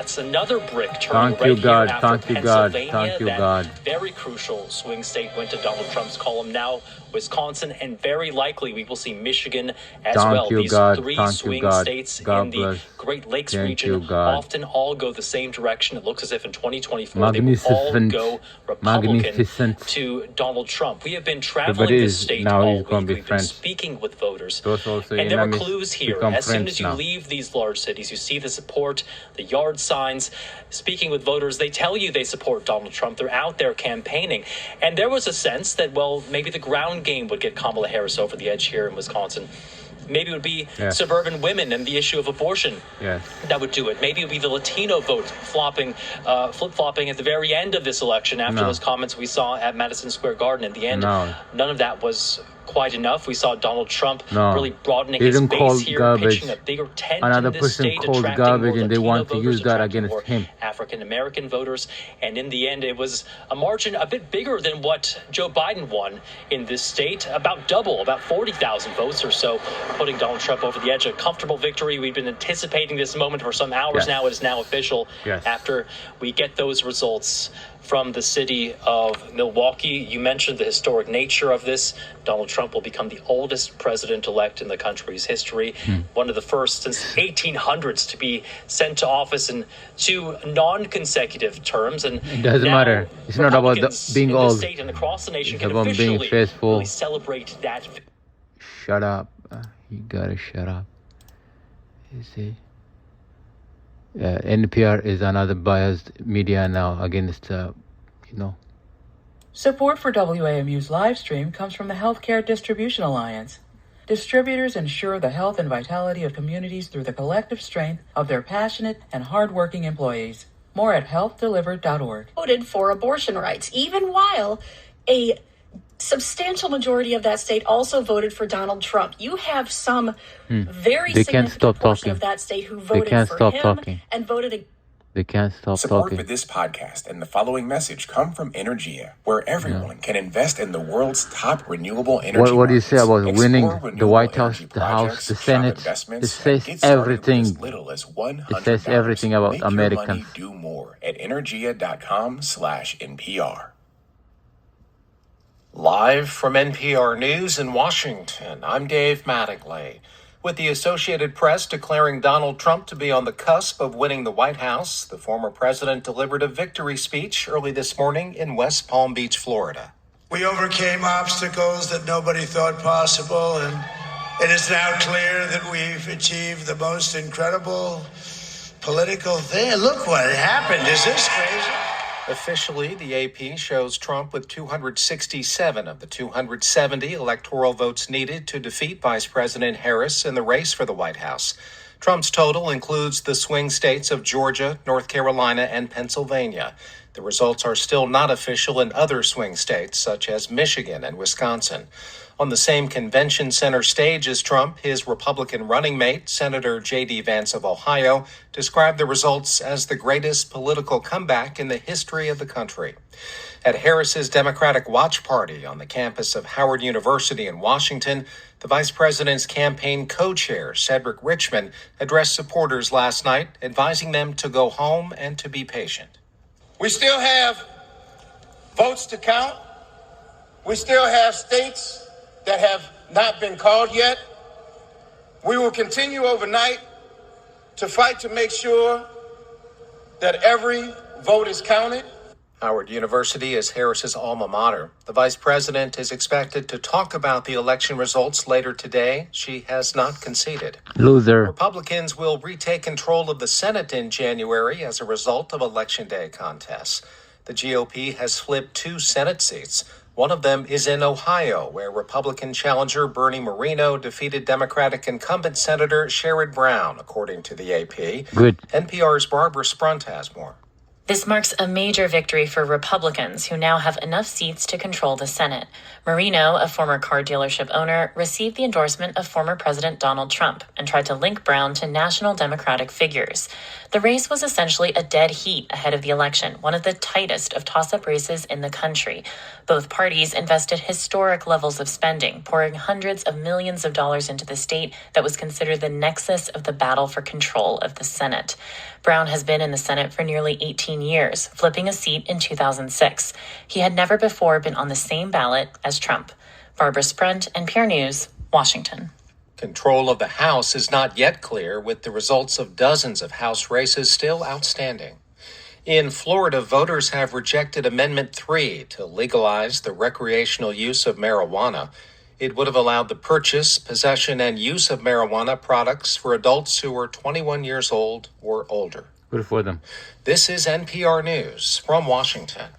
That's another brick turning Thank you, right here God. after Thank you, God. Pennsylvania. Thank you, That God. very crucial swing state went to Donald Trump's column. Now Wisconsin, and very likely we will see Michigan as Thank well. you, These God. three Thank you, swing God. states God in the bless. Great Lakes Thank region you, God. often all go the same direction. It looks as if in 2024 they will all Magnificent. go Republican Magnificent. to Donald Trump. We have been Everybody traveling this is state now all he's going week. to be We've been friends. speaking with voters. Those also And there are enemies clues here. become As soon friends as you now. leave these large cities, you see the support, the yard signs. Speaking with voters, they tell you they support Donald Trump. They're out there campaigning. And there was a sense that, well, maybe the ground game would get Kamala Harris over the edge here in Wisconsin. Maybe it would be Yes. suburban women and the issue of abortion Yes. that would do it. Maybe it would be the Latino vote flip-flopping at the very end of this election after No. those comments we saw at Madison Square Garden. In the end, No. none of that was quite enough. We saw Donald Trump No. really broadening He his didn't call base here, garbage. pitching a bigger tent Another in this person state, calls attracting garbage more and they Latino want to voters, use that attracting against more him. African-American voters. And in the end, it was a margin a bit bigger than what Joe Biden won in this state, about double, about 40,000 votes or so, putting Donald Trump over the edge. A comfortable victory. We've been anticipating this moment for some hours Yes. now. It is now official. Yes. After we get those results from the city of Milwaukee. You mentioned the historic nature of this. Donald Trump will become the oldest president-elect in the country's history, one of the first since 1800s to be sent to office in 2 non-consecutive terms. And It doesn't now matter. It's not about Republicans being in this old. state and across the nation It's can about being officially faithful. really celebrate that. Shut up. You gotta shut up. You see? NPR is another biased media now against, Support for WAMU's live stream comes from the Healthcare Distribution Alliance. Distributors ensure the health and vitality of communities through the collective strength of their passionate and hardworking employees. More at healthdelivered.org. Voted for abortion rights, even while a substantial majority of that state also voted for Donald Trump. You have some very They can't significant stop portion talking. of that state who They voted can't for stop him talking. and voted They can't stop Support talking. for this podcast and the following message come from Energia, where everyone can invest in the world's top renewable energy. What do you say markets. about Explore winning the renewable White House, energy the House, projects, the shop Senate? It investments, and says get started with everything. as little as $100. It says everything about Make Americans. Your money do more at energia.com/NPR. Live from NPR News in Washington, I'm Dave Mattingly. With the Associated Press declaring Donald Trump to be on the cusp of winning the White House, the former president delivered a victory speech early this morning in West Palm Beach, Florida. We overcame obstacles that nobody thought possible, and it is now clear that we've achieved the most incredible political thing. Look what happened. Is this crazy? Officially, the AP shows Trump with 267 of the 270 electoral votes needed to defeat Vice President Harris in the race for the White House. Trump's total includes the swing states of Georgia, North Carolina, and Pennsylvania. The results are still not official in other swing states, such as Michigan and Wisconsin. On the same convention center stage as Trump, his Republican running mate, Senator J.D. Vance of Ohio, described the results as the greatest political comeback in the history of the country. At Harris's Democratic Watch Party on the campus of Howard University in Washington, the vice president's campaign co-chair, Cedric Richmond, addressed supporters last night, advising them to go home and to be patient. We still have votes to count. We still have states that have not been called yet. We will continue overnight to fight to make sure that every vote is counted. Howard University is Harris's alma mater. The vice president is expected to talk about the election results later today. She has not conceded. Loser. Republicans will retake control of the Senate in January as a result of Election Day contests. The GOP has flipped 2 Senate seats. One of them is in Ohio, where Republican challenger Bernie Moreno defeated Democratic incumbent Senator Sherrod Brown, according to the AP. Good. NPR's Barbara Sprunt has more. This marks a major victory for Republicans, who now have enough seats to control the Senate. Marino, a former car dealership owner, received the endorsement of former President Donald Trump and tried to link Brown to national Democratic figures. The race was essentially a dead heat ahead of the election, one of the tightest of toss-up races in the country. Both parties invested historic levels of spending, pouring hundreds of millions of dollars into the state that was considered the nexus of the battle for control of the Senate. Brown has been in the Senate for nearly 18 years, flipping a seat in 2006. He had never before been on the same ballot as Trump. Barbara Sprent, NPR News, Washington. Control of the House is not yet clear, with the results of dozens of House races still outstanding. In Florida, voters have rejected Amendment 3 to legalize the recreational use of marijuana. It would have allowed the purchase, possession, and use of marijuana products for adults who are 21 years old or older. Good for them. This is NPR News from Washington.